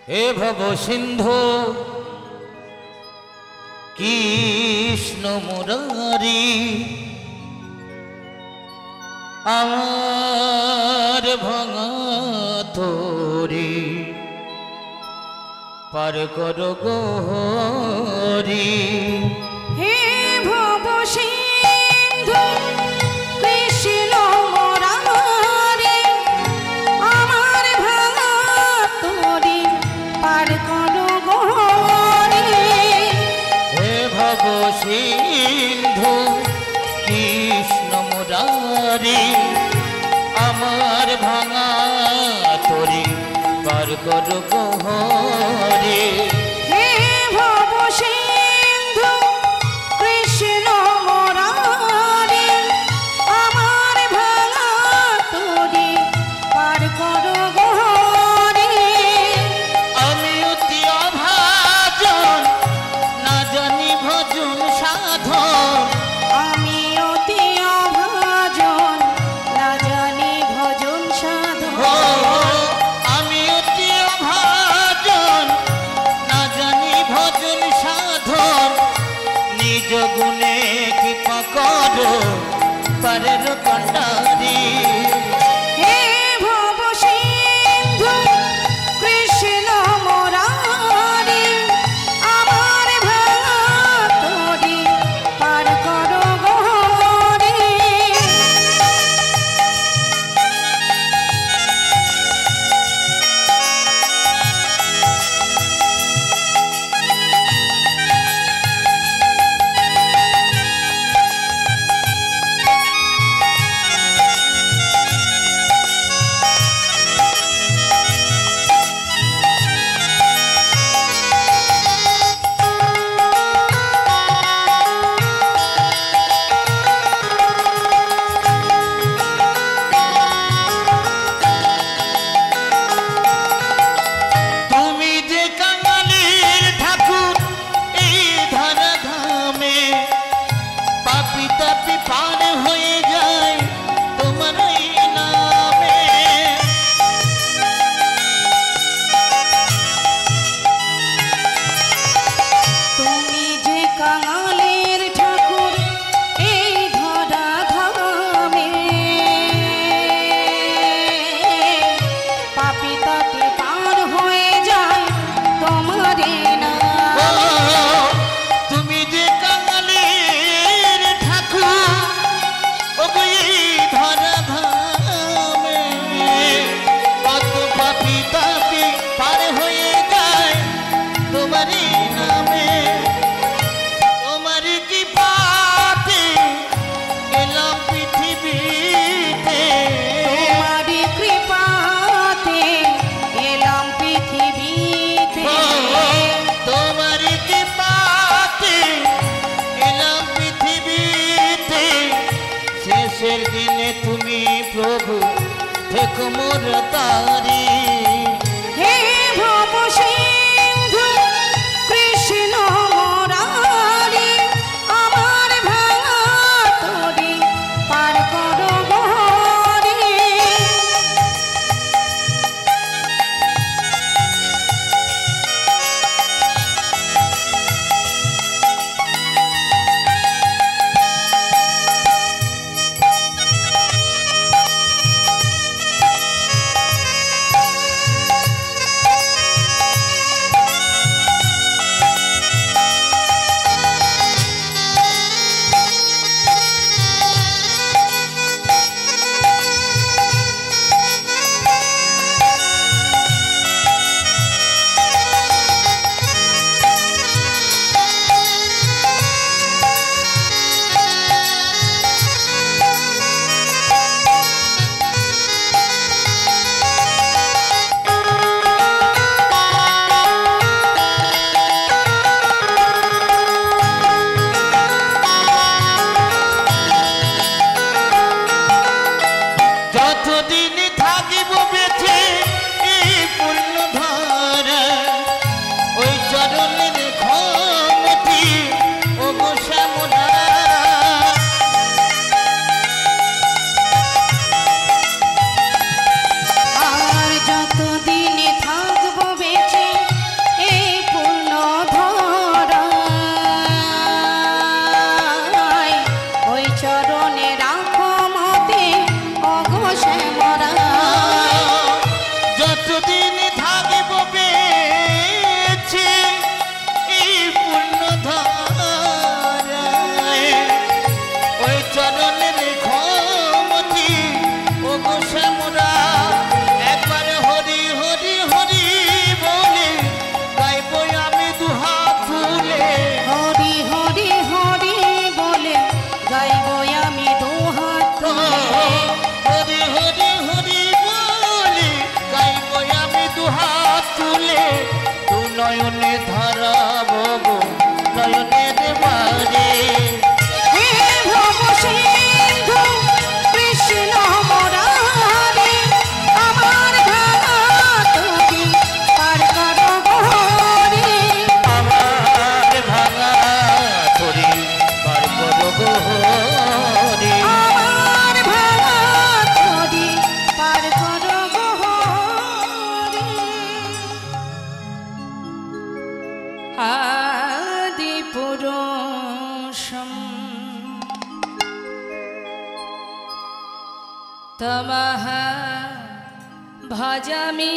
হে ভব সিন্ধু কৃষ্ণ মুরারি আমার ভাঙা তোরে পার কর গোহরি। হে ভব সিন্ধু কৃষ্ণ মুরারি আমার ভাঙা তোরে পার কর গোহরি। হে ভব সিন্ধু কৃষ্ণ মুরারি আমার ভাঙা তোরে পার কর গোহরি। হে ভব সিন্ধু কৃষ্ণ মুরারি আমার ভাঙা তোরে পার কর গোহরি। আমি অতি অভাজন না জানি ভজন সাধন। আমি অতি অভাজন না জানি ভজন সাধন। ও আমি অতি অভাজন না জানি ভজন সাধন। নিজ গুণে কৃপা কর পারের কণ্ডারি। হে ভব সিন্ধু কৃষ্ণ মুরারি আমার ভাঙা তোরে পার কর গোহরি। তুমি যে কাঙালির ঠাকুর এই ধরা ধামে পাপি তাপি পার হয়ে যায় তোমার এই নামে। তুমি যে কাঙালের ঠাকুর এই ধরা ধামে পাপি তাপি পার হয়ে যায় তোমারে না। ও, তুমি যে কাঙালির ঠাকুর ও গো এই ধরা ধামে কত পাপি তাপি পার হয়ে যায় তোমার এই নামে। তোমার কি পাতে এলাম পৃথিবীতে। তোমারি কৃপাতে এলাম পৃথিবীতে। ও, তোমার কি পাতে এলাম পৃথিবীতে। শেষের দিনে তুমি প্রভু থেকো মোর তারি। হে ভব সিন্ধু কৃষ্ণ মুরারি আমার ভাঙা তোরে পার কর গোহরি। নয়নে ধারা ভব নয়নের বারে হে ভব সিন্ধু কৃষ্ণ মুরারি আমার ভাঙা তরি পার করো গোহরি আমার ভাঙা তরি পার করো গোহরি আমার ভাঙা তরি পার করো গোহরি আদি পুরুষম তমঃ ভজামি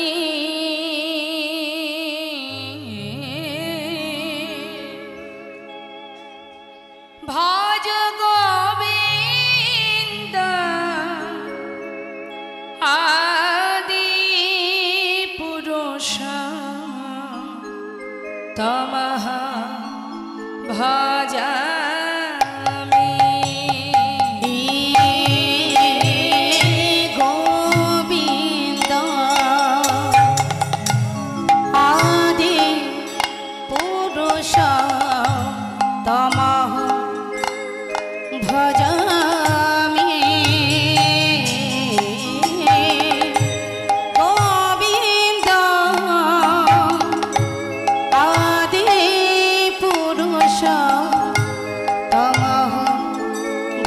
ভজ গোবিন্দ আদি পুরুষ তমঃ ভজামি গোবিন্দ আদি পুরুষ তমঃ ভজামি গোবিন্দ আদি পুরুষ তমঃ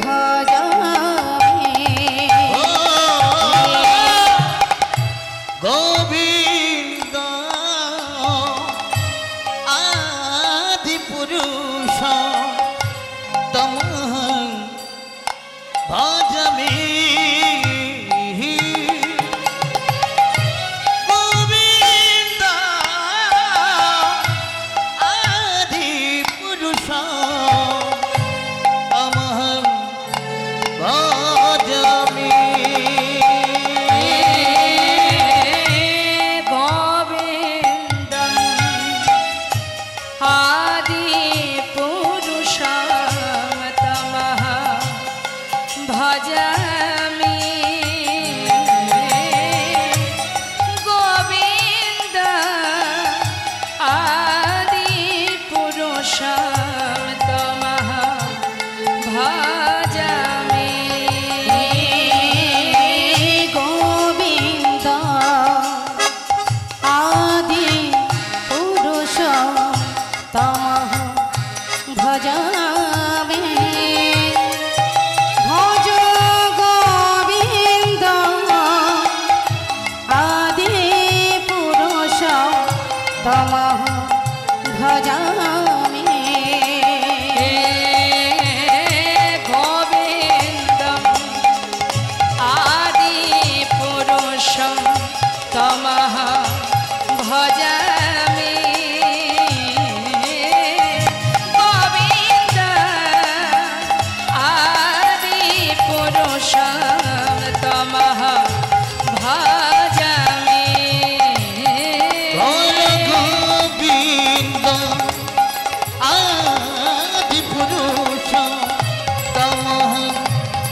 ভজামি গোবিন্দ আদি পুরুষ তমঃ ভজামি গোবিন্দ আদি পুরুষ তমঃ ভজামি গোবিন্দ আদি পুরুষ তমঃ ভজামি গোবিন্দ আদি পুরুষ তমঃ ভজামি গোবিন্দ আদি পুরুষ তমঃ ভজামি ভজ গোবিন্দ আদি পুরুষ তমঃ ভজামি গোবিন্দ আদি পুরুষ তমঃ ভজামি গোবিন্দ আদি পুরুষ তমঃ ভজামি গোবিন্দ আদি পুরুষ তমঃ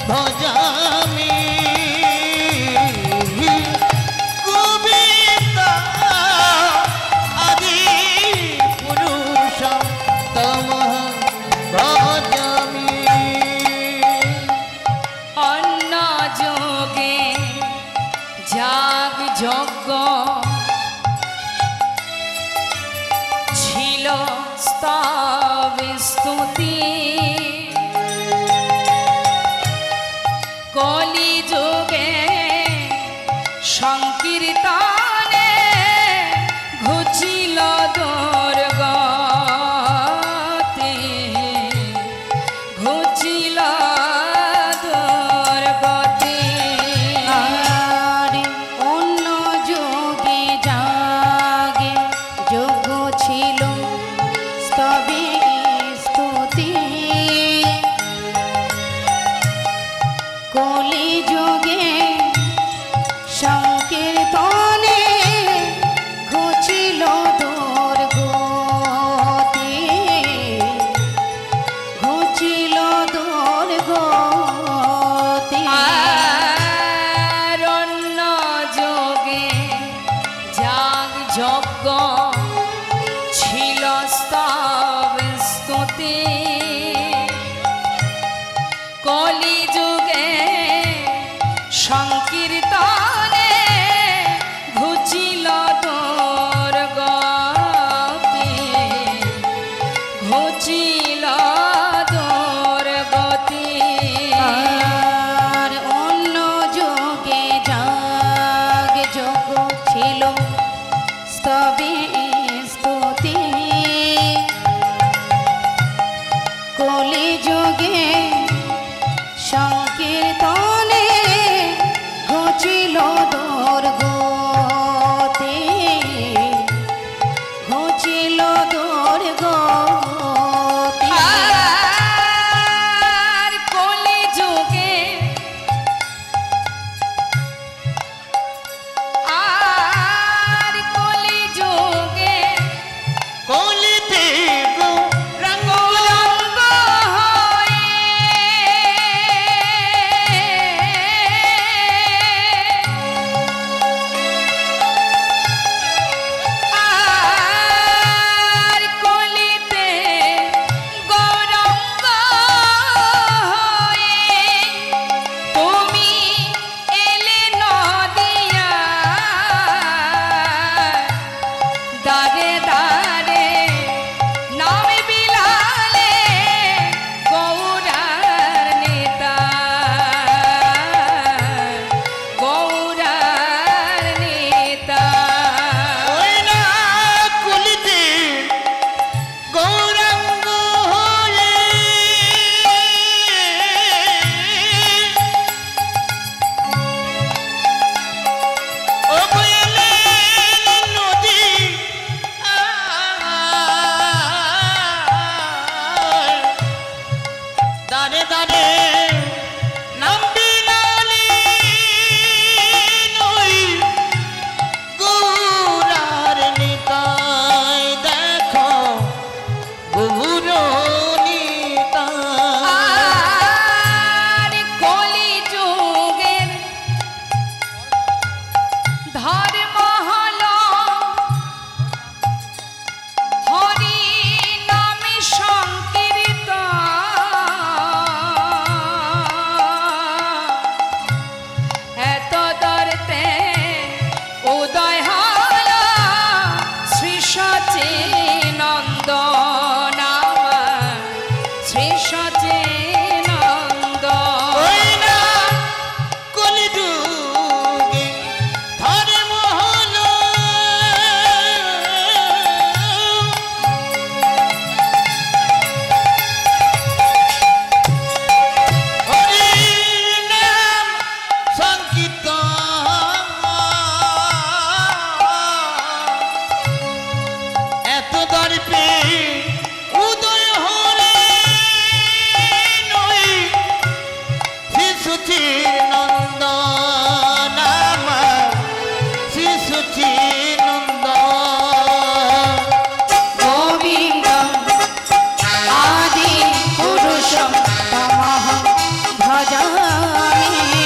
ভজামি গোবিন্দ আদি পুরুষ তমঃ ভজামি অন্য যোগে যাগ যজ্ঞ ছিল স্তবে স্তুতি কলি যোগে সংকীর্তনে ঘুচিল দুর্গতি ঘুচিল দুর্গতি অন্য যোগে জাগে যোগ্য ছিল স্তবে স্তুতি কলি যোগে সংকীর্তনে ঘুচিল দুর্গতি ঘুচিল দুর্গতি অন্য যোগে যাগ যজ্ঞ ছিল স্তব স্তুতি কলিযুগে সংকীর্তনে ঘুচিল দুর্গতি ঘুচিল দুর্গতি আর অন্য যুগে যাগ যোগ ছিল স্তবে স্তুতি কলিযুগে সংকীর্তনে ঘুচিল দুর্গতি ঘুচিল দুর্গতি আর কলিযুগে আর কলিযুগে কলিতে গো রঙ্গ রঙ্গ হয়ে আর কলিতে গৌরঙ্গ হয়ে তুমি এলে নদিয়া দারে দারে নামে বিলালে গৌরার নেতা গৌরার নেতা ওই না কলিতে গৌরাঙ্গ হয়ে ও বলে নদী দারে দারে নাম বিলালি নই গৌরার নিতাই দেখো গৌর নিতাই আর কলিযুগের ধর্ম হলো হরি নামে সংকীর্তন এত দরতে উদয় হলো শ্রী সচিনন্দন আমার শ্রী সচিনন্দন ওই না কলিযুগে ধর্ম হলো হরির নাম সংকীর্তন এত দর্পে উদয় হলে নই শিশুচির নন্দন আমার শিশুচির নন্দন গোবিন্দ আদি পুরুষম তমহং ভজামি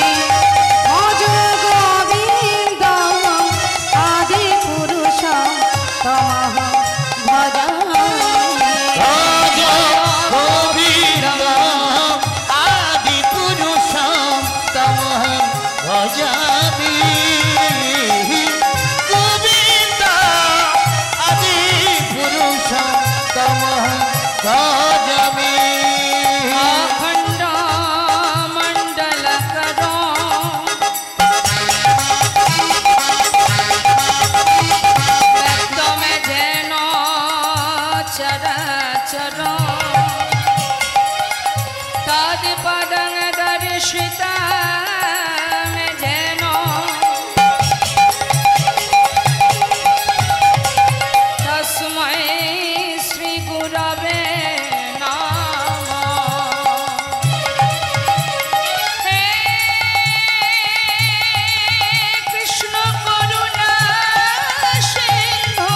ভজ গোবিন্দ আদি পুরুষম তমহং ভজামি ভজ গোবিন্দ আদি পুরুষম তমহং ভজামি গোবিন্দ আদি পুরুষম তমহং ভজামি অখণ্ড মণ্ডল করো ব্যক্ত মে যেন চরাচর তদ পদং দর্শিতা মে যেন তস্मै শ্রী গুরবে নমঃ হে কৃষ্ণ করুণা সিন্ধু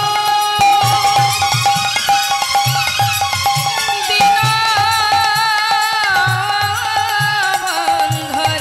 দীনবন্ধু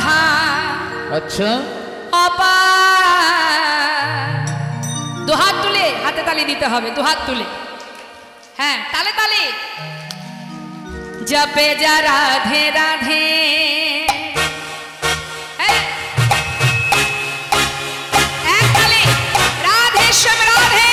ধাম अच्छा অপার। দুহাত তুলে হাতে তালি দিতে হবে, দুহাত তুলে, হ্যাঁ তালে তালে। জপে যা রাধে রাধে, হ্যাঁ, এক তালে, রাধে শ্যাম রাধে।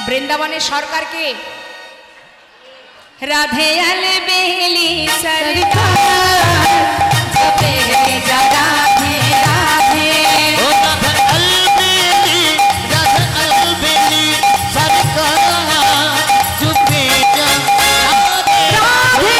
বৃন্দাবনের সরকারকে রাধে अलबेली सरकार जपे जा राधे राधे। ओ राधे अलबेली सरकार जपे जा राधे राधे।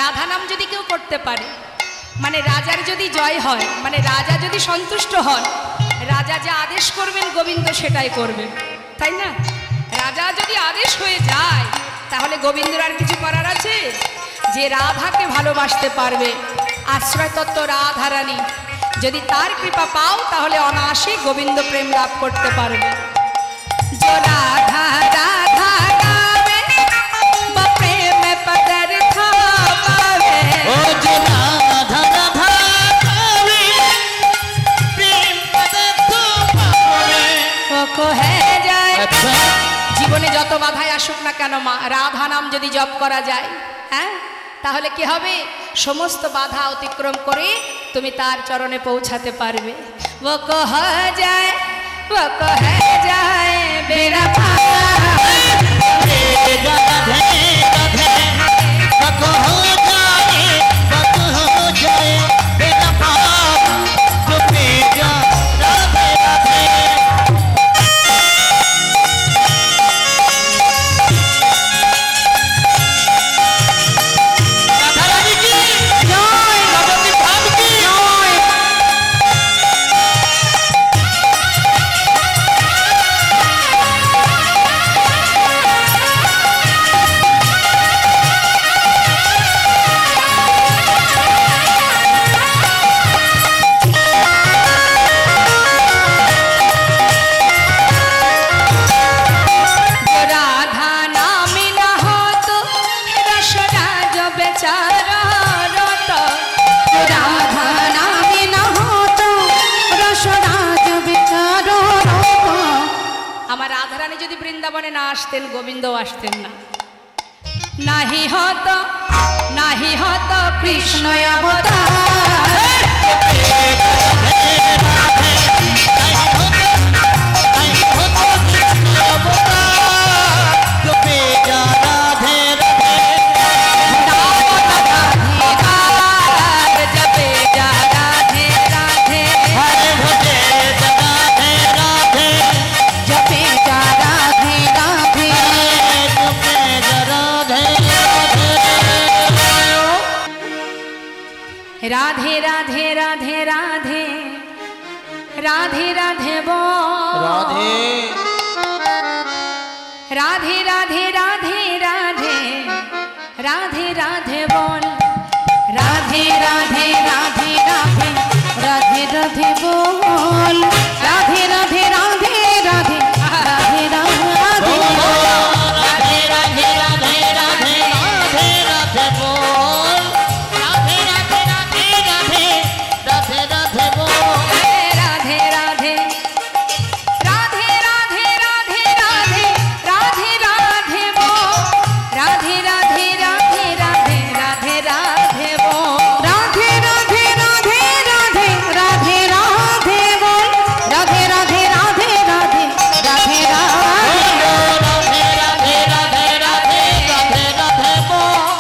রাধা নাম যদি কেউ করতে পারে, মানে রাজার যদি জয় হয়, মানে রাজা যদি সন্তুষ্ট হন, রাজা যা আদেশ করবেন গোবিন্দ সেটাই করবেন, তাই না? রাজা যদি আদেশ হয়ে যায় তাহলে গোবিন্দর আর কিছু করার আছে? যে রাধাকে ভালোবাসতে পারবে, আশ্রয় তত্ত্ব রাধারানী, যদি তার কৃপা পাও তাহলে অনায়াসে গোবিন্দ প্রেম লাভ করতে পারবে। जो राधा राधा गावे वो प्रेम पदार्थ पावे। ओ जो राधा राधा गावे प्रेम पदार्थ पावे। वो कहे जाए अच्छा জীবনে যত বাধাই আসুক না কেন মা রাধা নাম যদি জপ করা যায়, হ্যাঁ, তাহলে কি হবে? সমস্ত বাধা অতিক্রম করে তুমি তার চরণে পৌঁছাতে পারবে। वो कहे जाए वो कहे जाए बेड़ा पार। राधे राधे बक हो जाए बेटा पाप जो पेजा राधे राधे। राधा रानी की जय, भगवती धाम की जय। जो राधा नाम न हो तो रसना जो बेचारा रोता। जो राधा नाम न हो तो रसना जो बेचारा रोता। আমার রাধারানী যদি বৃন্দাবনে না আসতেন গোবিন্দও আসতেন না। নাহি হতো কৃষ্ণ অবতার। जपे जा राधे राधे। রাধে রাধে রাধে রাধে বল রাধে রাধে রাধে রাধে রাধে রাধে রাধে বল রাধে রাধে রাধে রাধে রাধে রাধে বল রাধে রাধে রাধে রাধে রাধে রাধে রাধে রাধে রাধে রাধে রাধে রাধে বল রাধে রাধে রাধে রাধে রাধে রাধে বল রাধে রাধে রাধে রাধে রাধে রাধে রাধে রাধে বল রাধে রাধে রাধে রাধে রাধে রাধে বল রাধে রাধে রাধে রাধে রাধে রাধে বল রাধে রাধে রাধে রাধে রাধে রাধে রাধে রাধে রাধে রাধে রাধে বল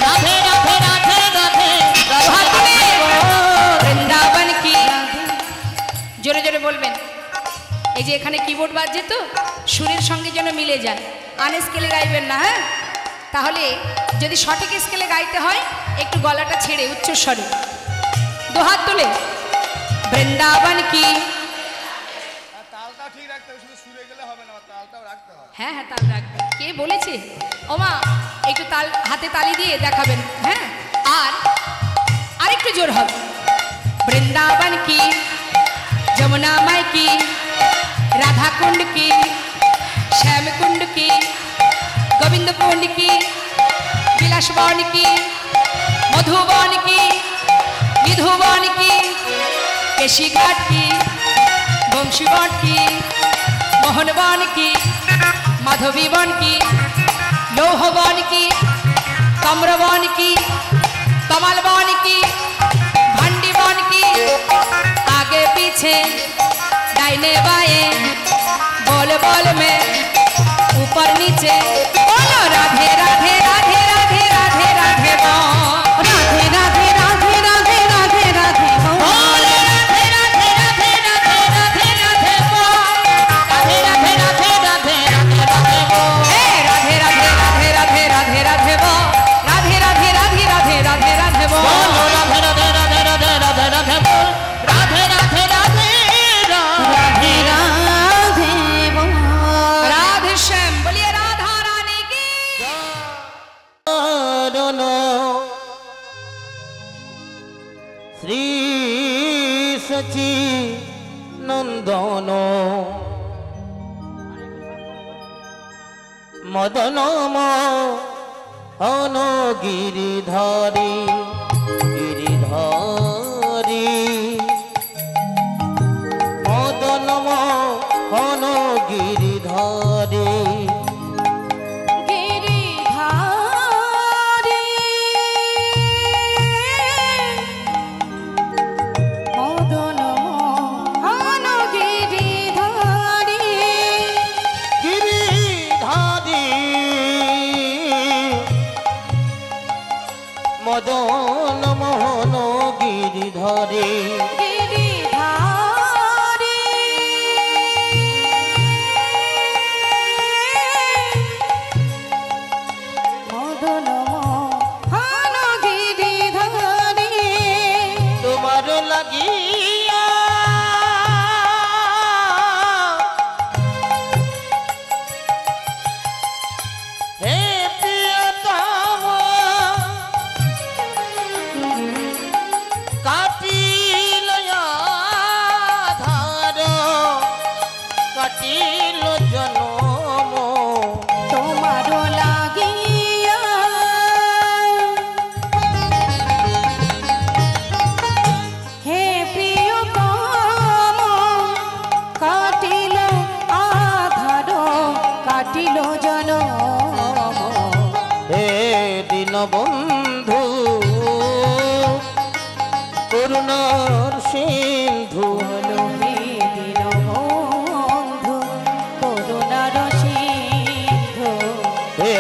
রাধে রাধে রাধে রাধে রাধে বৃন্দাবন কি জোরে জোরে বলবেন এই যে এখানে কিবোর্ড বাজছে তো সুরের সঙ্গে যেন মিলে যায় আনস্কেলে গাইবেন না হ্যাঁ তাহলে যদি সঠিক স্কেলে গাইতে হয় একটু গলাটা ছেড়ে উচ্চস্বরে দুহাত তুলে বৃন্দাবন কি তালটা ঠিক রাখতে হবে, শুধু সুরে গেলে হবে না, তালটাও রাখতে হবে। হ্যাঁ হ্যাঁ তাল রাখবেন কে বলেছে ওমা একটু তাল হাতে তালি দিয়ে দেখাবেন হ্যাঁ আর আরেকটু জোর হবে বৃন্দাবন কি যমুনা মাই কি राधा कुंड की श्याम कुंड की गोविंद कुंड की विलास वन की मधुबन की विधुवन की केशी घाट की वंशी वन की मोहन वन की माधवी वन की लोह वन की कम्र वन की कमल वन की भंडी वन की आगे पीछे दाहिने बाएं बोल बोल में ऊपर नीचे बोलो राधे राधे राधे राधे राधे राधे बोल राधे राधे राधे राधे राधे राधे बोल राधे राधे राधे राधे राधे राधे बोल राधे राधे राधे राधे राधे बोल राधे राधे राधे राधे राधे राधे बोल राधे राधे राधे राधे राधे राधे बोल राधे राधे राधे राधे राधे राधे बोल राधे राधे राधे राधे श्याम बोलिए राधा रानी की श्री सची नंदन मदन मोहन गिरिधारी गिरिधारी मदन मोहन गिरिधारी गिरिधारी मदन मोहन गिरिधारी गिरिधारी मदन मोहन गिरिधारी गिरिधारी मदन मोहन गिरिधारी तुम्हार লাগিয়া হে প্রিয়তম কাটিল আধার কাটিল জনম তোমার লাগিয়া হে প্রিয়তম কাটিল আধার কাটিল জনম হে দীনবন্ধু করুণার সিন্ধু বলো হে দীনবন্ধু করুণার সিন্ধু হে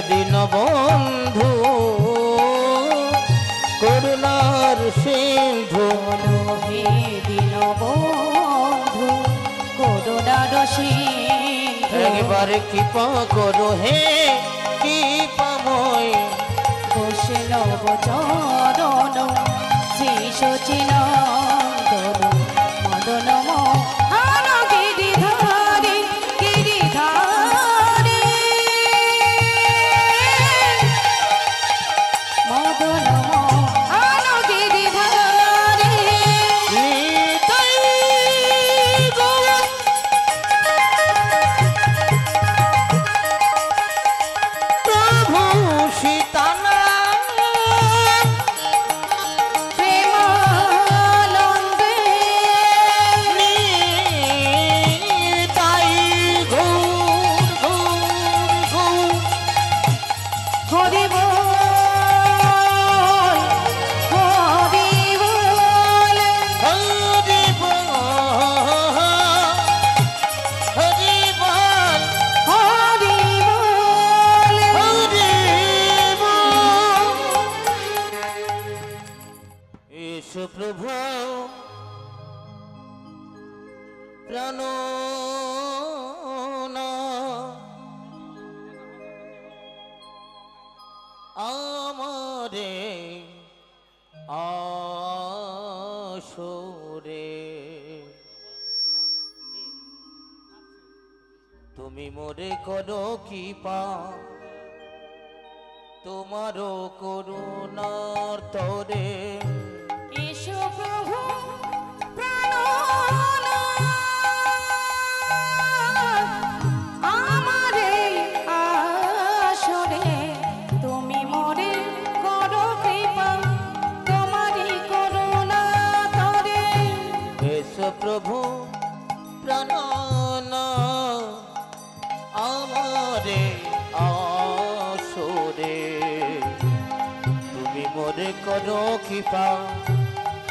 দীনবন্ধু করুণার সিন্ধু বলো হে দীনবন্ধু করুণার সিন্ধু একবার কৃপা করো হে কৃপাময় বৈষ্ণব চরণ শ্রী সচিন আমারে আসরে তুমি মোরে করো কৃপা তোমারও করুণার তরে এসো প্রভু প্রাণনাথ, আমারে আসরে তুমি মোরে করো কৃপা তোমারই করুণা তরে। এসো প্রভু প্রাণনাথ, আমারে আসরে তুমি মোরে করো কৃপা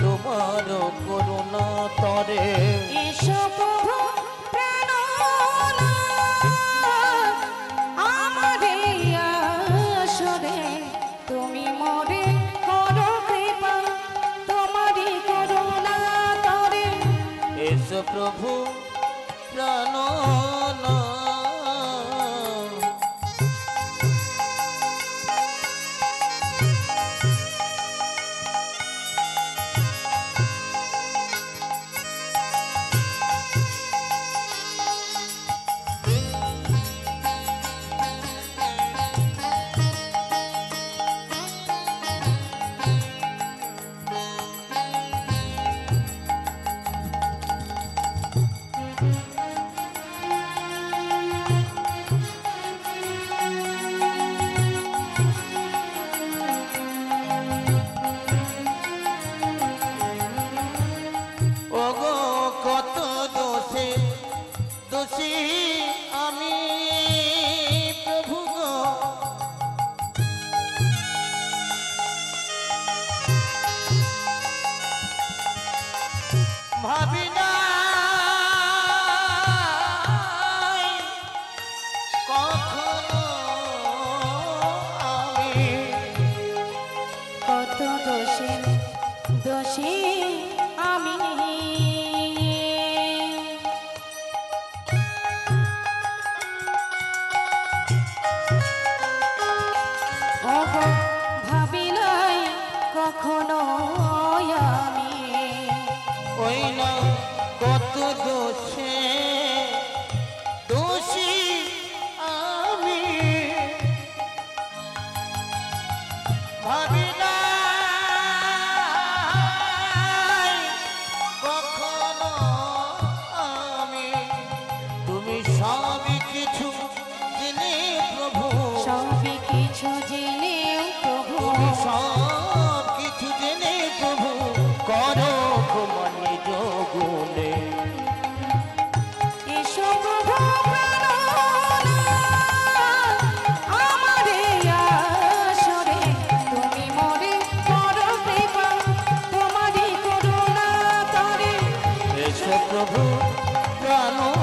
তোমারও করুণা তরে। এসো প্রভু প্রাণনাথ, আমারে আসরে তুমি মোরে করো কৃপা তোমারই করুণা তরে। এসো প্রভু প্রাণনাথ, ওগো কত দোষে দোষী আমি প্রভু গো, ভাবি নাই কখনো আমি কত দোষে দোষী আমি, ওগো ভাবি নাই কখনো আমি। ওই না কত দোষে দোষী আমি, ভাবি নাই কখনো আমি। তুমি সবই কিছু জেনে প্রভু, সবই কিছু জেনেও প্রভু, তুমি সব কিছু জেনে প্রভু করো ক্ষমা নিজ গুণে। এসো প্রভু প্রাণনাথ, আমারে আসরে তুমি মোরে করো কৃপা তোমারই করুণা তরে। এসো প্রভু প্রাণনাথ,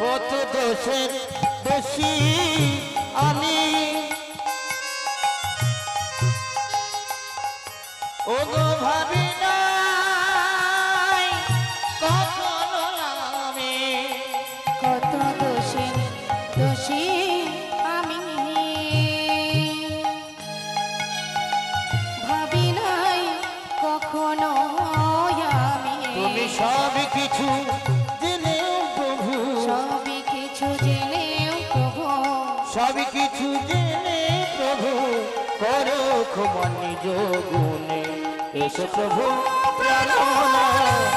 কত দোষের দোষী আমি, ওগো ভাবি নাই কখনো আমি। কত দোষে দোষী আমি, ভাবি নাই কখনো আমি। তুমি সব কিছু জেনেও প্রভু, সবই কিছু জেনেও প্রভু, সব কিছু জেনে প্রভু করো ক্ষমা নিজ গুণে। এসো প্রভু প্রাণনাথ,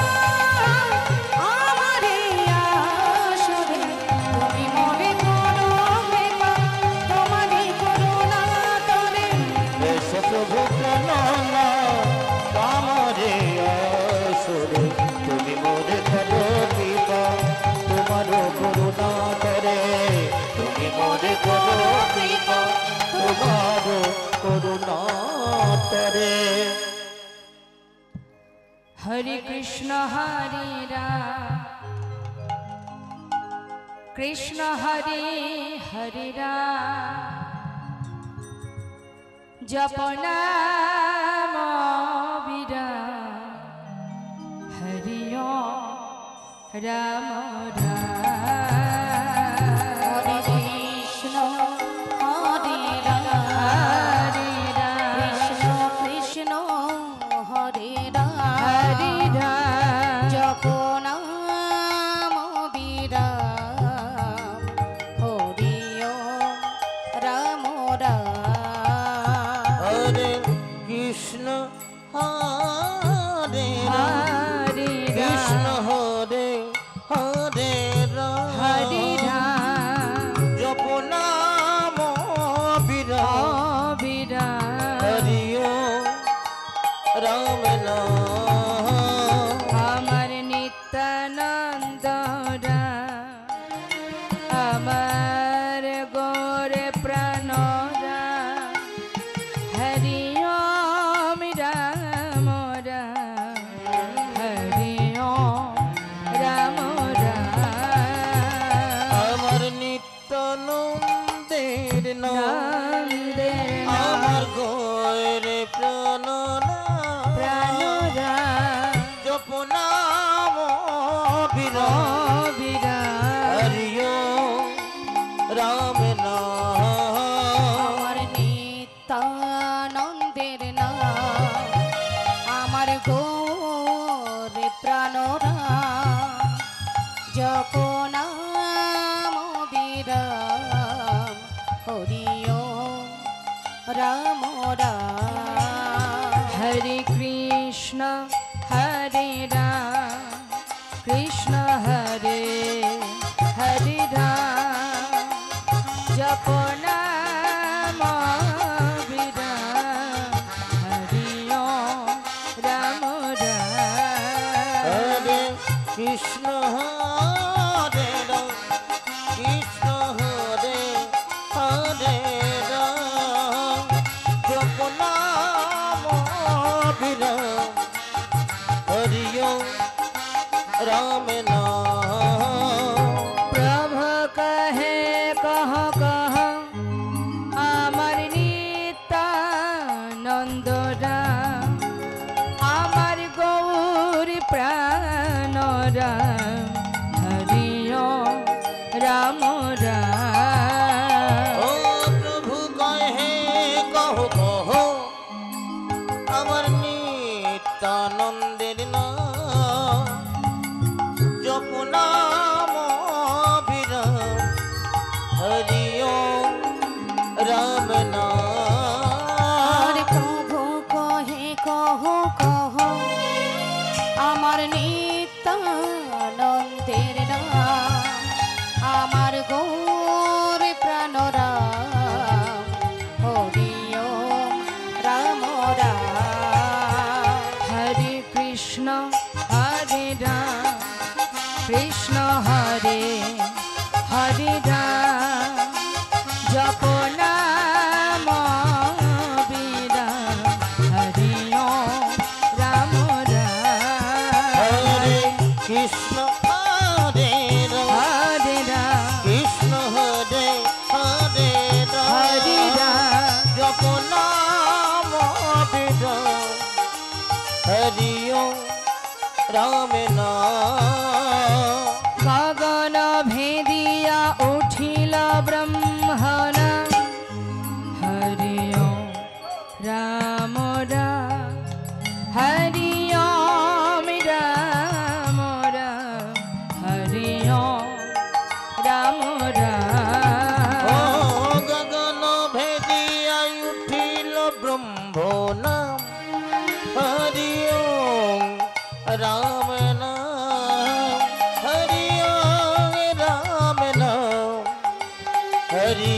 আমারে আসরে তুমি মোরে করো করো কৃপা তোমার করুণা তরে। হরে কৃষ্ণ হরে রাম কৃষ্ণ হরে হরে রাম জপ নাম বিরাম হরি রাম রাম। হরে কৃষ্ণ হরে রাম কৃষ্ণ কৃষ্ণ হরে রাম হরে রাম জপ নাম বিরাম হরি রাম রাম। হরে কৃষ্ণ হরে হরে কৃষ্ণ হরে হরে রাম হরে রাম জপ নাম বিরাম বিরাম হরি রাম নাম। আমার নিত্যানন্দ রাম আমার গোরে প্রাণ রাম হরি ওম রাম রাম হরি ওম রাম রাম। আমার নিত্যানন্দের নাম নন্দের আমার গৌরে প্রাণ প্রাণ রাম জপ নাম বিরাম বিরাম হরি রাম নাম। আমার নিত্যানন্দের নাম আমার গৌরে প্রাণ রাম জপ নাম বিরাম হরি রাম রাম। হরে কৃষ্ণ হরে রাম কৃষ্ণ হরে হরে রাম জপ নাম বিরাম হরি ওম রাম রাম। হরে কৃষ্ণ হরে রাম কৃষ্ণ হরে হরে রাম জপ নাম বিরাম হরি রাম নাম। প্রভু কহে কহ কহ আমার নিত্যানন্দ রাম আমার গৌর প্রাণ রাম হরি ওম রাম রাম। ও প্রভু কহে কহ কহ আমার নিত্যানন্দের নাম জপ নাম বিরাম হরি রাম নাম। প্রভু কহে কহ কহ আমার নিত্যানন্দের নাম আমার গৌর প্রাণ রাম হরি রাম রাম। হরে কৃষ্ণ হরে রাম কৃষ্ণ হরে হরে রাম জপ নাম বিরাম হরি ওম রাম রাম। হরে কৃষ্ণ হরে রাম হরে রাম কৃষ্ণ হরে হরে হরে রাম রাম জপ নাম বিরাম হরি রাম নাম। গগন ভেদিয়া উঠিল ব্রহ্মণ হরি ওম রাম রাম হরি ওম রাম রাম হরি ওম রাম রাম। ও গগন ভেদিয়া উঠিল ব্রহ্ম নাম হরি রাম নাম হরি রাম নাম হরি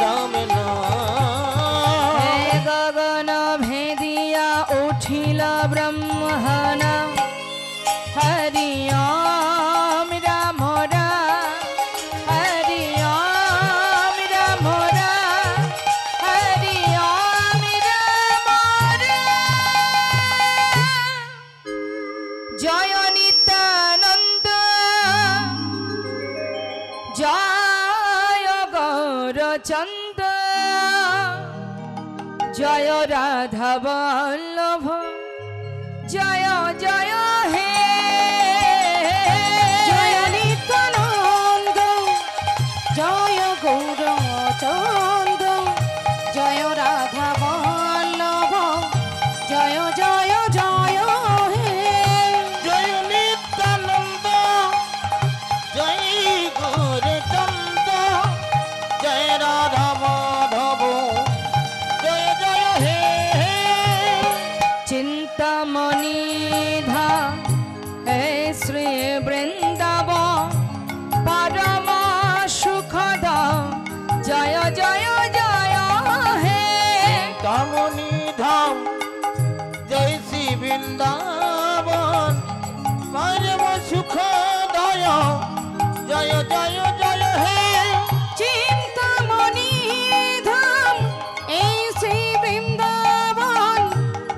রাম নাম। হে গগন ভেদিয়া উঠিল ব্রহ্মণ হরি ওম রাম রাম হরি ওম গৌরচন্দ জয় রাধা বল্লভ জয় জয় হে জয় নিত্যানন্দ জয় গৌরচন্দ জয় রাধা বল্লভ জয় জয় জয় হে জয় নিত্যানন্দ জয় গৌরচন্দ জয় রাধা মাধব জয় জয় হে চিন্তামণি ধা হে শ্রী বৃন্দাবন পরম সুখদ জয় জয় জয় হে কামনি ধাম জয় শ্রী বৃন্দাবন পরম সুখদয় জয় জয় জয় হে চিন্তামণি ধাম এই শ্রী বৃন্দাবন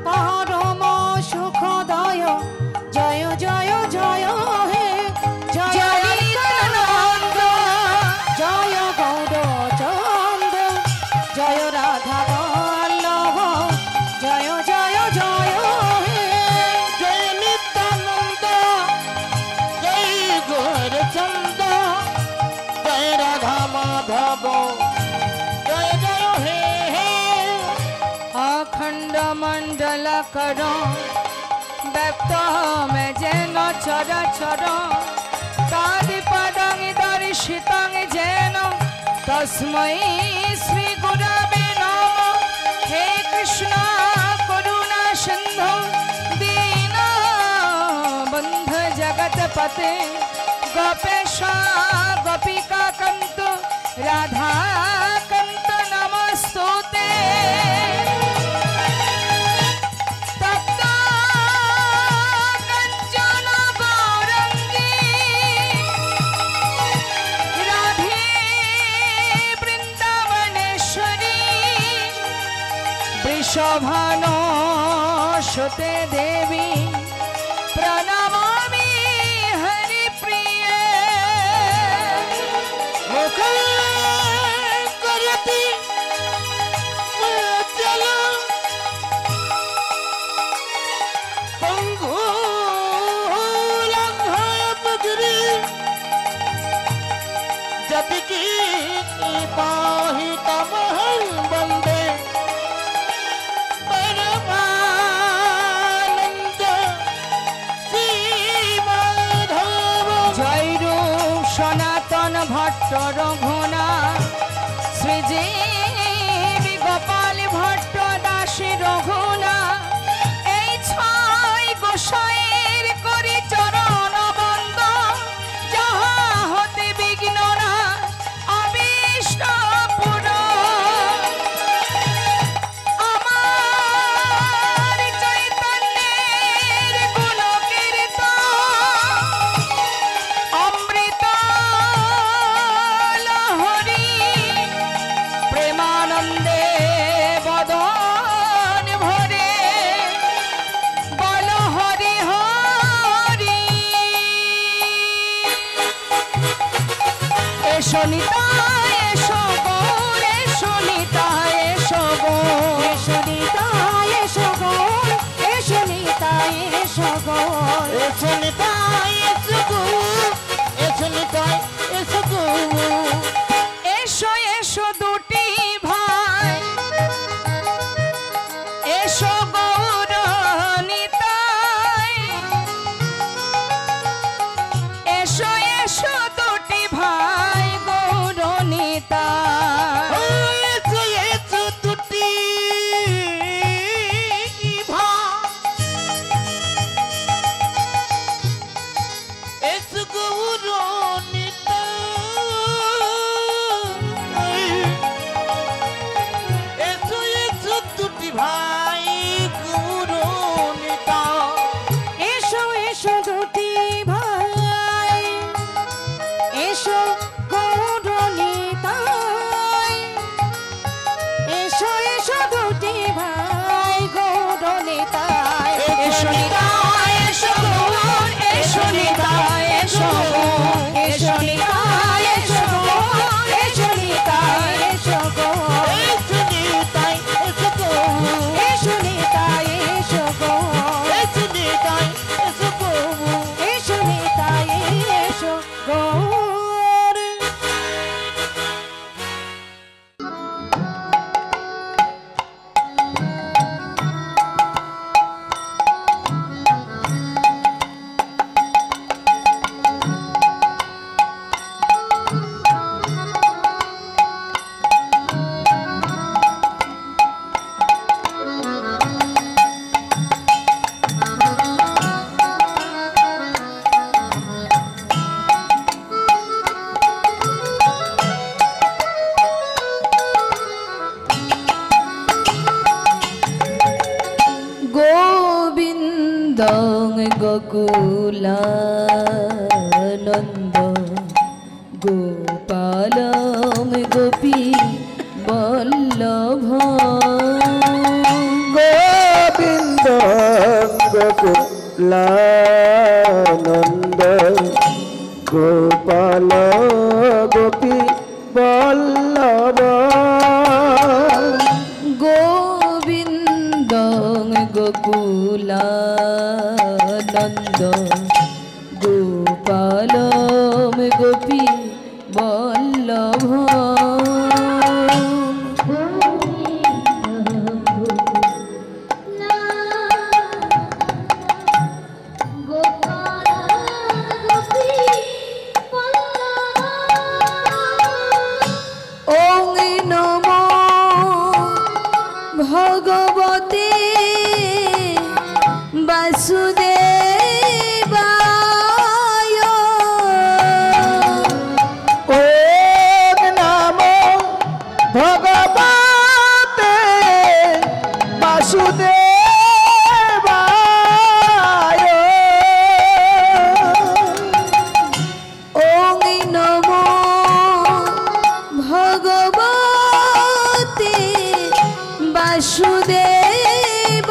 পরম সুখদয় জয় জয় জয় হে জয় নিত্যানন্দ জয় গৌরচন্দ জয় রাধা বল্লভ জয় জয় জয় হে জয় নিত্যানন্দ জয় গৌরচন্দ জয় রাধা মাধব জয় জয় হে হে अखंड मंडल करो व्यक्त में जेन चर चर तादि पदं दर्शितं जेन तस्मै श्री गुरवे नमः हे कृष्ण करुणा सिंधु दीन बंधु जगतपते गोपेश गोपिका कंत राधा कंत नमस्तुते तप्त कंचन गौरंगी राधे वृंदावनेश्वरी वृषभानुसुते देवी प्रणमामि हरिप्रिये मुखं करति चलो पंगुलंघय पगरी जति की पाहि तमहं वन्दे परमानंद श्री माधव जयरू सनातन भट्ट रघुना श्रीजीवी गोपाल भट्ट दासी रघुना এই ছয় গোসাইয়ের করি চরণ বন্দ যাহা হতে বিঘ্ন না অবিষ্ট পুর আমার চৈতন্যের গুণ কীর্তন অমৃত লহরী প্রেমানন্দে বদন ভরে বল হরি হরি এসো নিতাই এসো গৌর এসো নিতাই এসো গৌর এসো নিতাই এসো গৌর এসো নিতাই এসো গৌর এসনিতাই এসগো এসনিতাই এসগো এসো এসো দুটি ভাই এসো গৌর নিতাই এসো এসো দুটি ভাই গৌর নিতাই এসো এসো দুটি ভাই এসগো নিতাই এসো এসো দুটি ভাই গৌর নিতাই এসো এসো দুটি ভাই এসো গৌর নিতাই গোকুলানন্দ গোপালং গোপী বল্লভ গোবিন্দ গোকুলানন্দ গোপাল গোপী বল্লভ গোবিন্দ গোকুলানন্দ গোপালং গোপী বল্লভ ভগবতে বাসুদেবায় ওম নমো ভগবতে বাসুদেবায় ওং নমো ভগবতে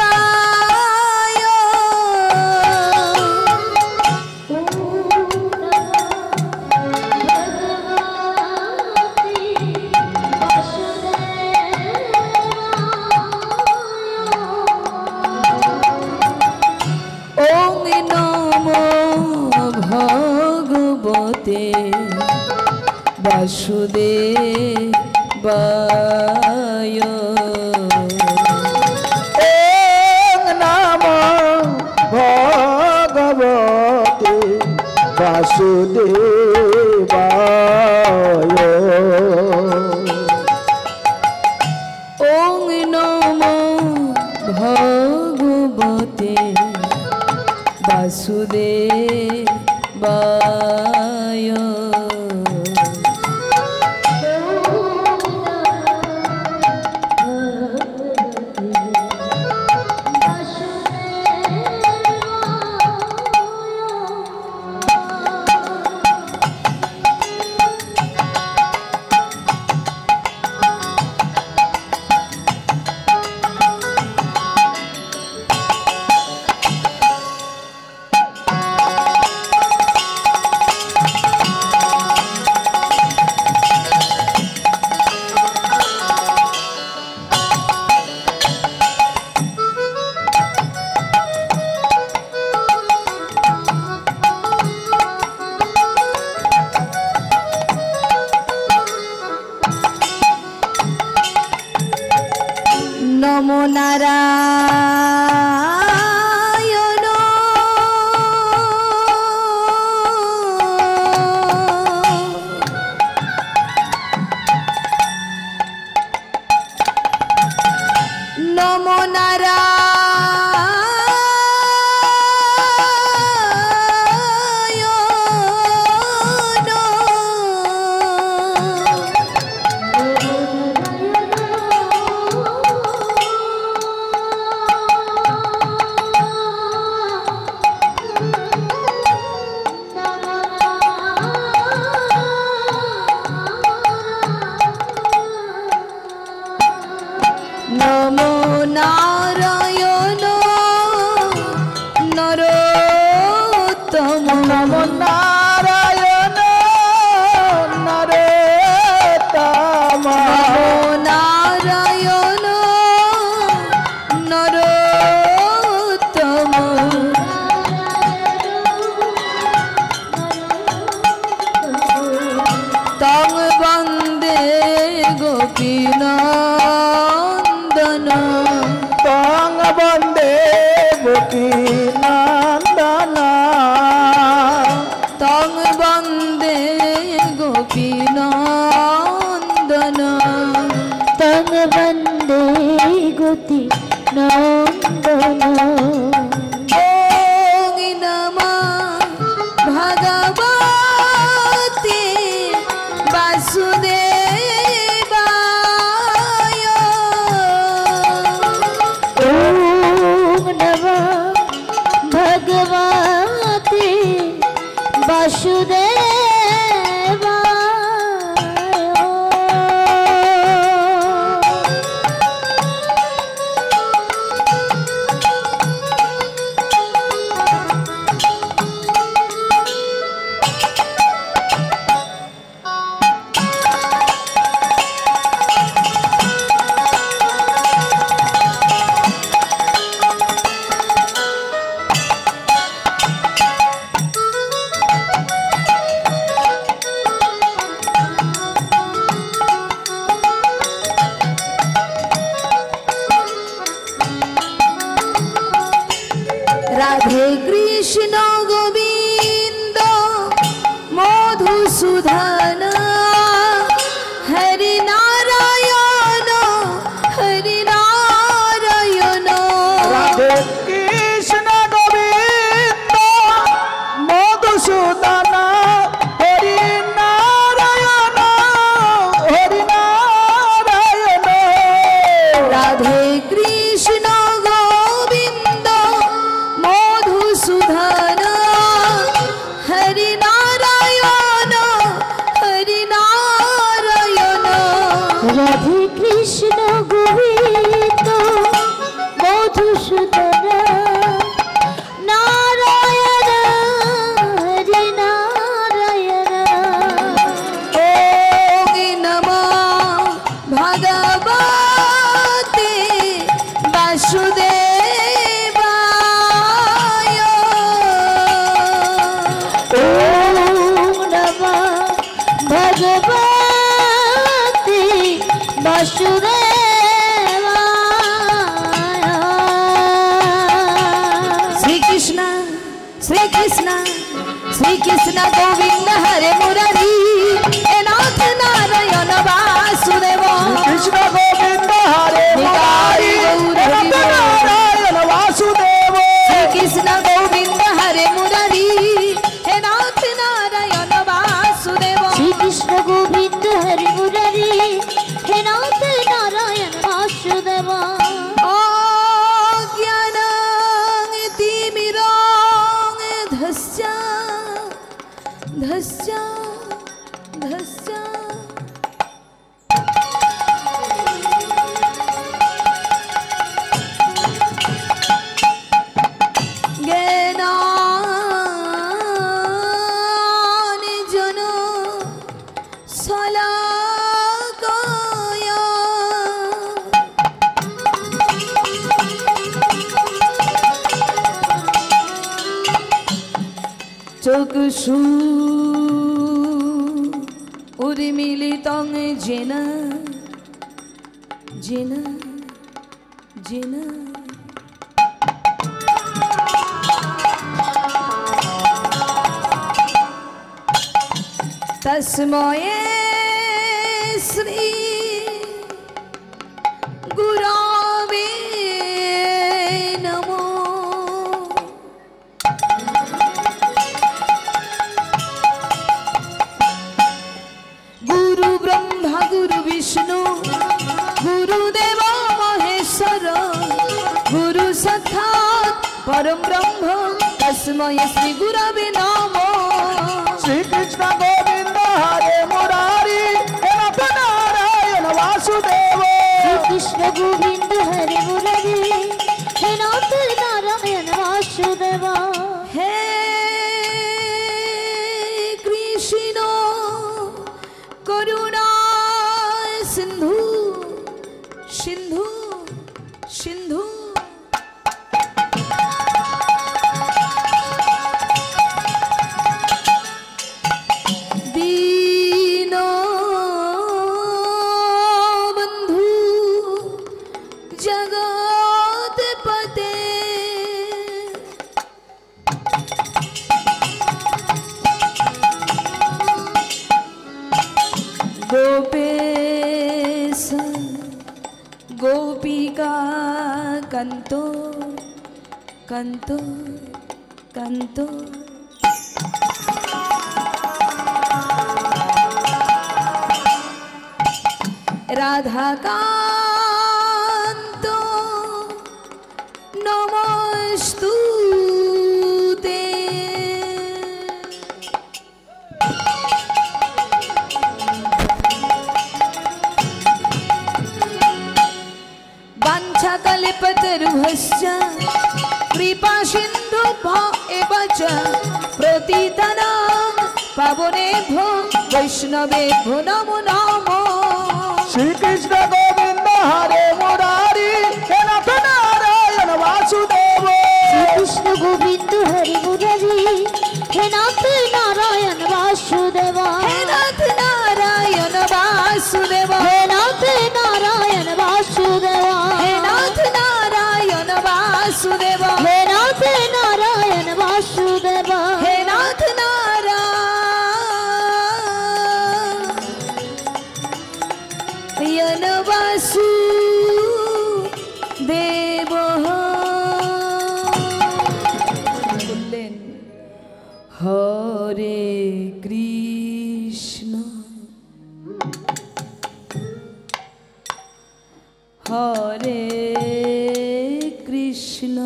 বাসুদেবায় ওং নমো ভগবতে বাসুদেবায় ওম নমো ভগবতে বাসুদেবায় ওং নমো ভগবতে বাসুদেবায় নমো নারায়ণ নমো নমো নারায়ণ নরোত্তম নমো নারায়ণ নরোত্তম নমো নারায়ণ নরোত্তম তং বন্দে গোপীনন্দন তং বন্দে গোপীনন্দন তং বন্দে গোপীনন্দন তং বন্দে গতি নন্দন ওং নমঃ ভগবতে বাসুদেবায় ওম নমঃ রাধে কৃষ্ণ গোবিন্দ মধুসূদন নারায়ণ হরি নারায়ণ। ওম নমঃ ভগবতে বাসুদেবায়। ওম নমঃ ভগবতে বাসুদেবায়। শ্রীকৃষ্ণ শ্রীকৃষ্ণ শ্রীকৃষ্ণ গোবিন্দ হরে মুরারি হে নাথ নারায়ণ বাসুদেব। কৃষ্ণ গোবিন্দ হরে মুরারি নারায়ণ বাসুদেব। শ্রীকৃষ্ণ গোবিন্দ হরে মুরারি হে নাথ নারায়ণ বাসুদেব। শ্রীকৃষ্ণ গোবিন্দ হরি মুরারি হে নাথ নারায়ণ বাসুদেব। অজ্ঞানং তিমিরং ধস্য ধস্য ধস্য জ্ঞানাঞ্জন শলাকয়া চক্ষুষু উর্মিলিতং যেন যেন যেন তস্মৈ শ্রী গুরবে নমঃ। গুরু ব্রহ্মা গুরু বিষ্ণু গুরুদেব মহেশ্বর গুরু সাক্ষাৎ পরম ব্রহ্ম তস্মৈ শ্রী গুরবে নমঃ। শ্রীকৃষ্ণ গোবিন্দ হরে মুরারি নাথ নারায়ণ বাসুদেব। শ্রীকৃষ্ণ গোবিন্দ হরি মুরারি হে নাথ নারায়ণ বাসুদেব। হে কৃষ্ণ করুণা সিন্ধু সিন্ধু সিন্ধু দীন বন্ধু জগৎপতে गोपेश गोपिका कंतो कंतो कंतो राधा कांतो नमस्तुते। वाञ्छाकल्पतरुभ्यश्च कृपा सिन्धुभ्यो एव च प्रतितनं पावनेभ्यो वैष्णवेभ्यो नमो नमः। শ্রীকৃষ্ণ গোবিন্দ হরে মুরারি নাথ নারায়ণ বাসুদেব। শ্রীকৃষ্ণ গোবিন্দ হরি মুরারি হে নাথ নারায়ণ বাসুদেব। हे नाथ नारायण वासुदेव হে নাথ নারায়ণ বাসুদেব। हे नाथ नारायण वासुदेव হে নাথ নারায়ণ বাসুদেব। हे नाथ नारायण वासुदेव। বললেন হরে কৃষ্ণ হরে কৃষ্ণ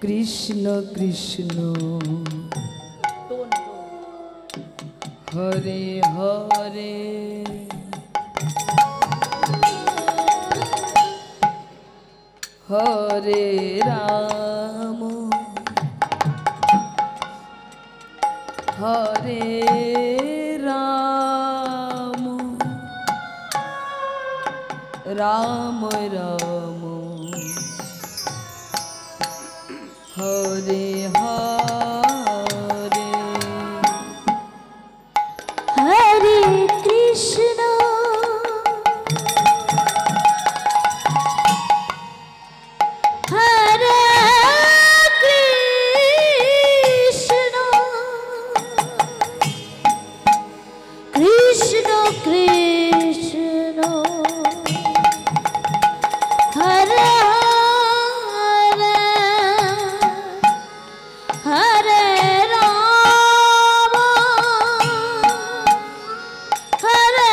কৃষ্ণ কৃষ্ণ হরে হরে হরে রাম হরে রাম রাম রাম হরে হরে হরে কৃষ্ণ হরে কৃষ্ণ কৃষ্ণ কৃষ্ণ হরে হরে রাম হরে রাম হরে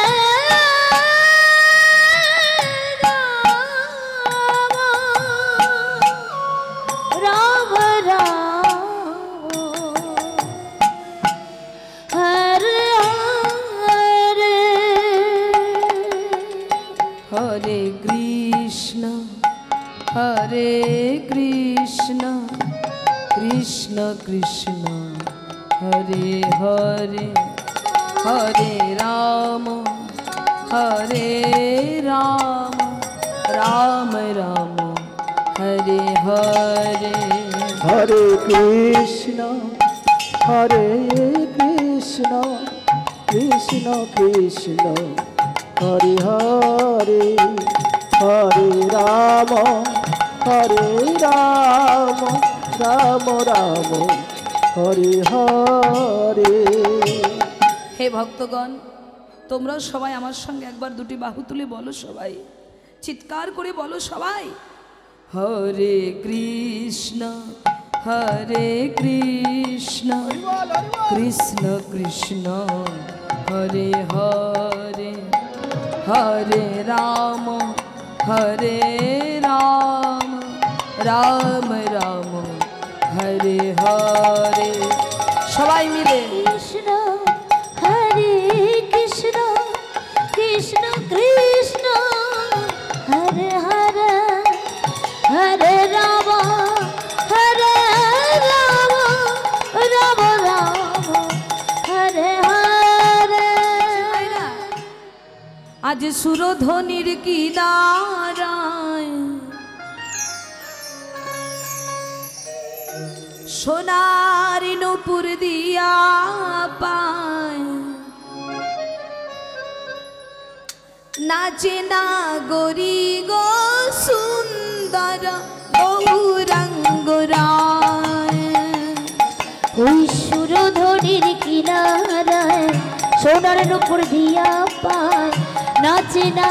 হরে কৃষ্ণ হরে কৃষ্ণ কৃষ্ণ কৃষ্ণ হরে হরে হরে রাম রাম রাম হরে হরে হরে কৃষ্ণ কৃষ্ণ কৃষ্ণ হরে হরে হরে রাম রাম রাম হরে হরে। হে ভক্তগণ, তোমরাও সবাই আমার সঙ্গে একবার দুটি বাহু তুলে বলো, সবাই চিৎকার করে বলো সবাই, হরে কৃষ্ণ কৃষ্ণ কৃষ্ণ হরে হরে হরে রাম রাম রাম হরে হরে। সবাই মিলে কৃষ্ণ হরে কৃষ্ণ কৃষ্ণ কৃষ্ণ হরে হরে হরে রাম রাম রাম হরে হরে। আজ সুরধ্বনির কিনারায় সোনার নূপুর দিয়া পায়, নাচে না গরি গো সুন্দর গৌরাঙ্গ রায়। ওই সুরধনির কিনারায় সোনার নূপুর দিয়া পায়, নাচে না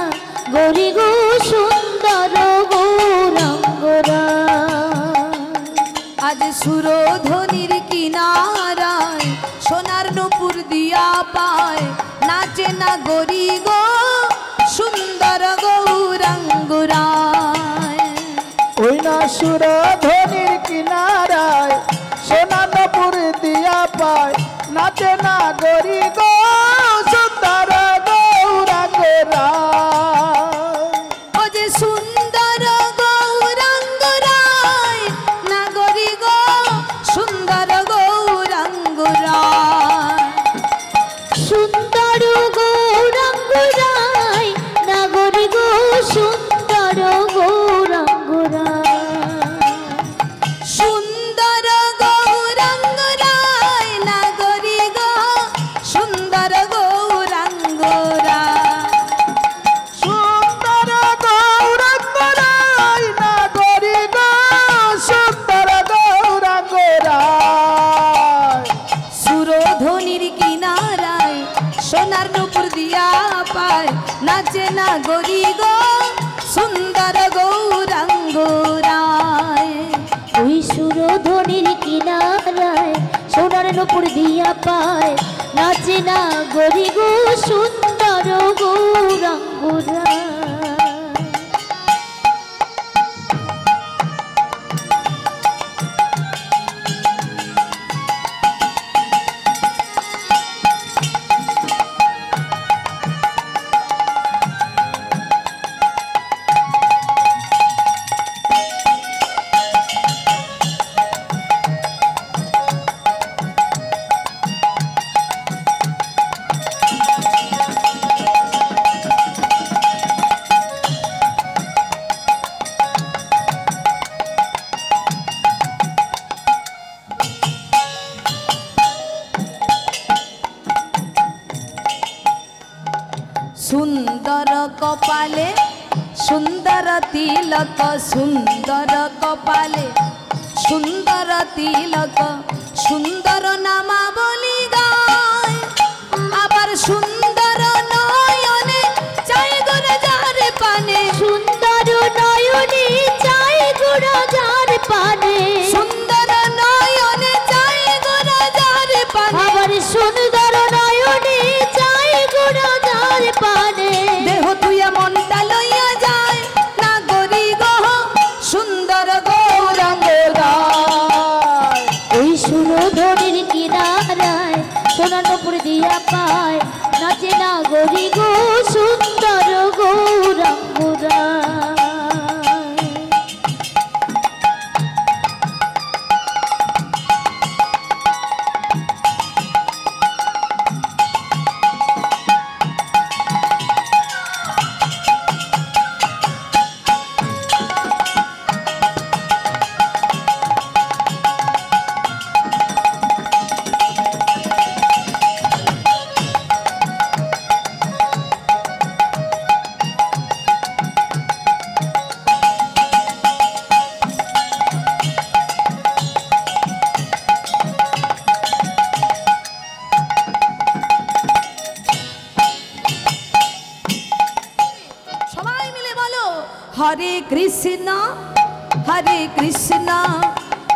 গরি গো সুন্দর গৌরাঙ্গ রায়। আজ সুরধ্বনির কিনারায় সোনার নূপুর দিয়া পায়, নাচে না গরি গো সুন্দর গৌরাঙ্গ রায়। ওই না সুরধ্বনির কিনারায় সোনার নূপুর দিয়া পায়, নাচে না গরি গো সুন্দর গৌরাঙ্গ রায়। ও যে সুন্দর গৌরাঙ্গ রায়, না গরি গো সুন্দর গৌরাঙ্গ রায়। সুন্দর গৌরাঙ্গ রায়, নাগরি গো সুন্দর গৌরাঙ্গ রায়। সুন্দর গৌরাঙ্গ রায়, না গরি গো সুন্দর গৌরাঙ্গ রায়। সুন্দর গৌরাঙ্গ রায়, না গরি গো সুন্দর গৌরাঙ্গ রায়। সুরধ্বনির কিনারায় সোনার নূপুর দিয়া পায়, নাচে না গরি গো সুন্দর গৌরাঙ্গ রায়। ওই সুরধনির কিনারায় সোনার নূপুর দিয়া পায়, নাচে না গরি গো সুন্দর গৌরাঙ্গ রায়। সুন্দর কপালে সুন্দর তিলক, সুন্দর কপালে সুন্দর তিলক, সুন্দর নামাবলী গায়। আবার সুন্দর নয়নে চাই গোরা যার পানে, সুন্দর নয়নে চাই গোরা যার পানে, সুন্দর নয়নে চাই গোরা যার পানে, আবার সুন্দর নয়নে চাই গোরা যার পানে। দেহ তুইয়া মনটা লইয়া যায় না গরি গহ সুন্দর গৌরাঙ্গ গায়। ওই সুরধনির কিনারায় সোনার নূপুর দিয়া পায়, নাচে না গরি গো সুন্দর গৌরাঙ্গ রায়। সবাই মিলে বলো হরে কৃষ্ণ হরে কৃষ্ণ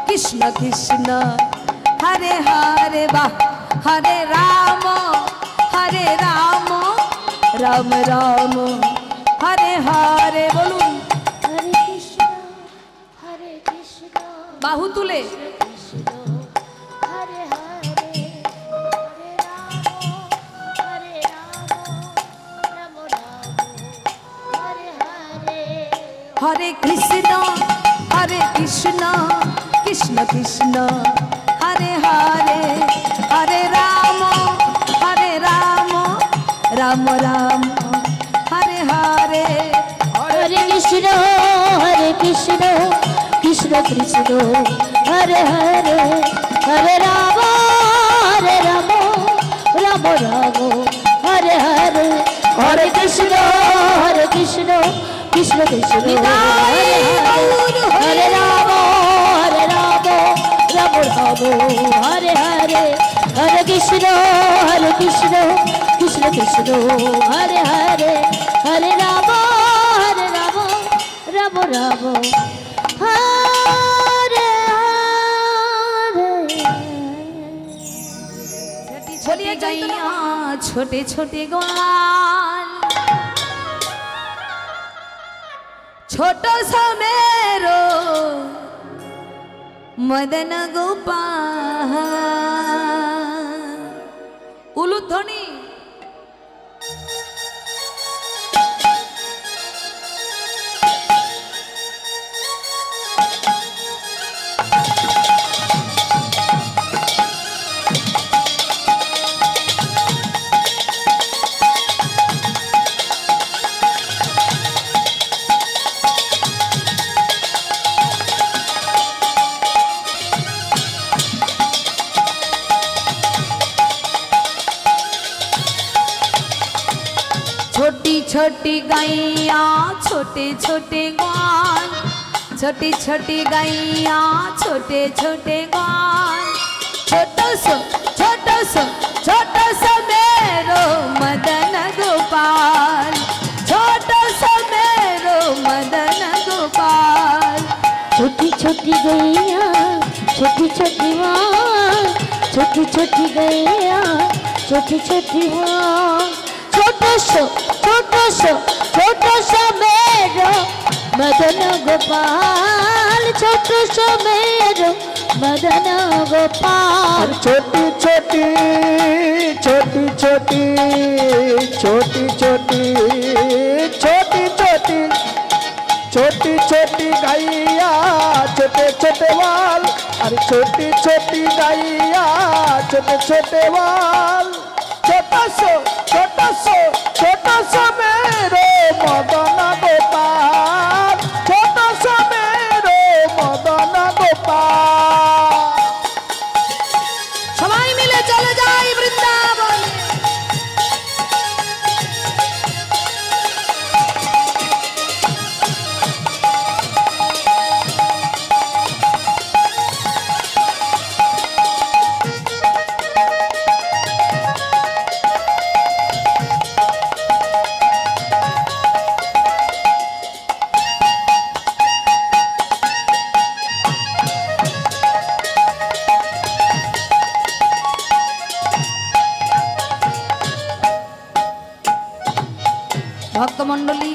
কৃষ্ণ কৃষ্ণ হরে হরে, বাহ হরে রাম রাম রাম হরে হরে। বলুন হরে কৃষ্ণ হরে কৃষ্ণ বাহু তুলে, কৃষ্ণ হরে হরে, হরে রাম রাম রাম হরে হরে। হরে কৃষ্ণ কৃষ্ণ কৃষ্ণ হরে হরে, হরে রাম রাম রাম হরে হরে। হরে কৃষ্ণ কৃষ্ণ কৃষ্ণ হরে হরে, হরে রাম রাম রাম হরে হরে। হরে কৃষ্ণ কৃষ্ণ কৃষ্ণ হরে হরে, হরে রাম রাম রাম হরে হরে। হরে কৃষ্ণ কৃষ্ণ কৃষ্ণ হরে হরে, হরে রাম রাম রাম হরে হরে। বলিয়ে গাইয়া ছোটে ছোটে গোয়াল, ছোট সমেরো মদন গোপাল। উলুধ্বনি छोटी छोटी गैया छोटे छोटे ग्वाल, छोटी छोटी गैया छोटे छोटे ग्वाल। छोटो सो मेरो मदन गोपाल, छोटो सो मेरो मदन गोपाल। छोटी छोटी गैया छोटी छोटी माँ, छोटी छोटी गैया छोटी छोटी माँ। छोटो सो मेरो मदन गोपाल, छोटो सो मेरो मदन गोपाल। छोटी छोटी छोटी छोटी छोटी छोटी छोटी छोटी छोटी छोटी गैया छोटे छोटे बाल, अरे छोटी छोटी गैया छोटे छोटे बाल। छोटा सो मेरो मदन गोपाल, छोटा सो मेरो मदन गोपाल। সবাই মিলে চলে যাই বৃন্দাবন। ভক্তমণ্ডলী,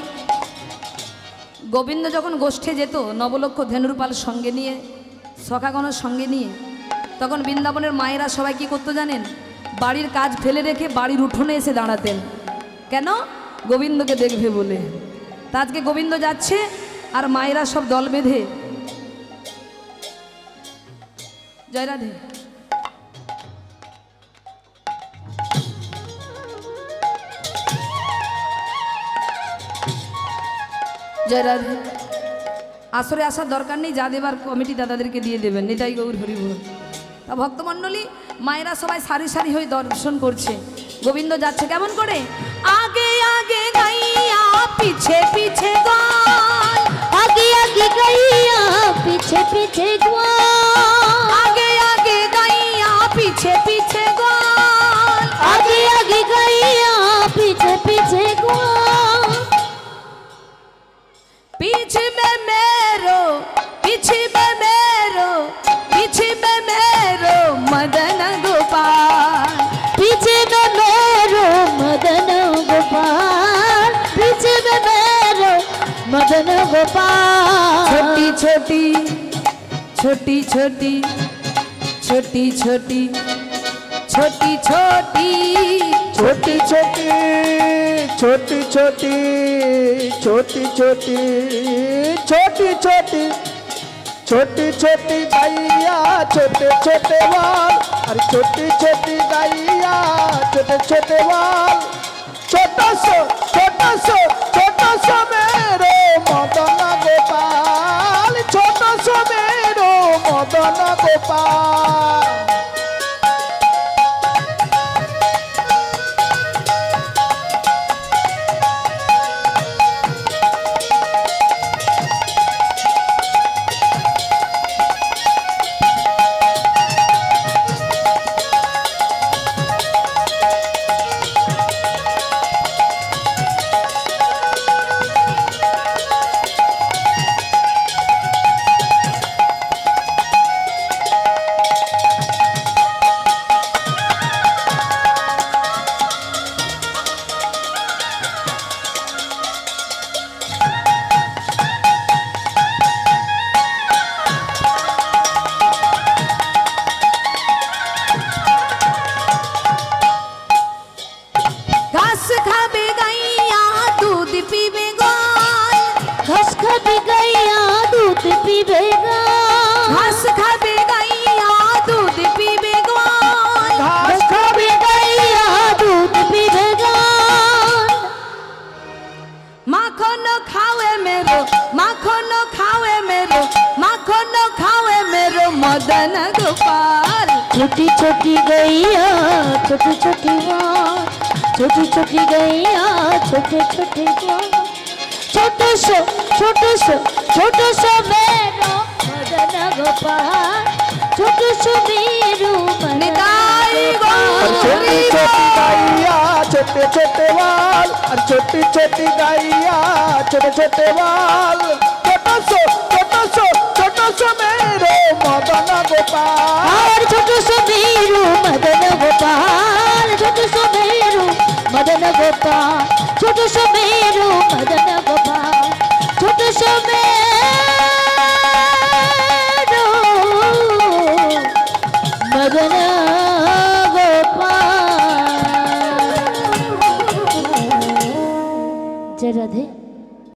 গোবিন্দ যখন গোষ্ঠে যেত নবলক্ষ ধেনুর পাল সঙ্গে নিয়ে, সখাগণের সঙ্গে নিয়ে, তখন বৃন্দাবনের মায়েরা সবাই কী করতো জানেন? বাড়ির কাজ ফেলে রেখে বাড়ির উঠোনে এসে দাঁড়াতেন। কেন? গোবিন্দকে দেখবে বলে। তা আজকে গোবিন্দ যাচ্ছে আর মায়েরা সব দল বেঁধে, জয় রাধে, জয় রাধে। আসরে আসার দরকার নেই, যা দেবার কমিটি দাদাদেরকে দিয়ে দেবেন, এটাই গৌর হরি বল। তা ভক্তমণ্ডলী, মায়েরা সবাই সারি সারি হয়ে দর্শন করছে। গোবিন্দ যাচ্ছে কেমন করে? আগে আগে গাইয়া পিছে পিছে গান, आगे आगे गैया पीछे पीछे ग्वाल, আগে আগে গাইয়া পিছে পিছে গান, आगे आगे गैया पीछे पीछे ग्वाल, पीछे में मेरो, पीछे में मेरो, पीछे में मेरो मदन गोपाल, पीछे में मेरो मदन गोपाल, पीछे में मेरो मदन गोपाल। छोटी छोटी छोटी छोटी छोटी छोटी छोटी छोटी छोटी छोटी छोटी छोटी छोटी छोटी छोटी छोटी छोटी छोटी गैया छोटे छोटे बाल, अरे छोटी छोटी गैया छोटे छोटे बाल, छोटा सो मेरो मदन गोपाल, छोटा सो मेरो मदन गोपाल। घास खाबे गैया दूध पीबे गाय, घास खाबे गैया दूध पीबे गाय, घास खाबे गैया दूध पीबे गाय, घास खाबे गैया दूध पीबे गाय, माखन खावे मेरो, माखन खावे मेरो, माखन खावे मेरो मदन गोपाल। छोटी छोटी गैया छोटी छोटी गाय, छोटी छोटी गैया छोटे छोटे गाय, छोटो सो मेरो मदन गोपाल, छोटो सो मेरो निताई गौर छोटी छोटी गैया छोटे छोटे बाल, और छोटी छोटी गैया छोटे छोटे बाल, छोटा सो मेरो मदन गोपाल, और छोटो सो मेरो मदन गोपाल, छोटो सो मेरो मदन गोपाल।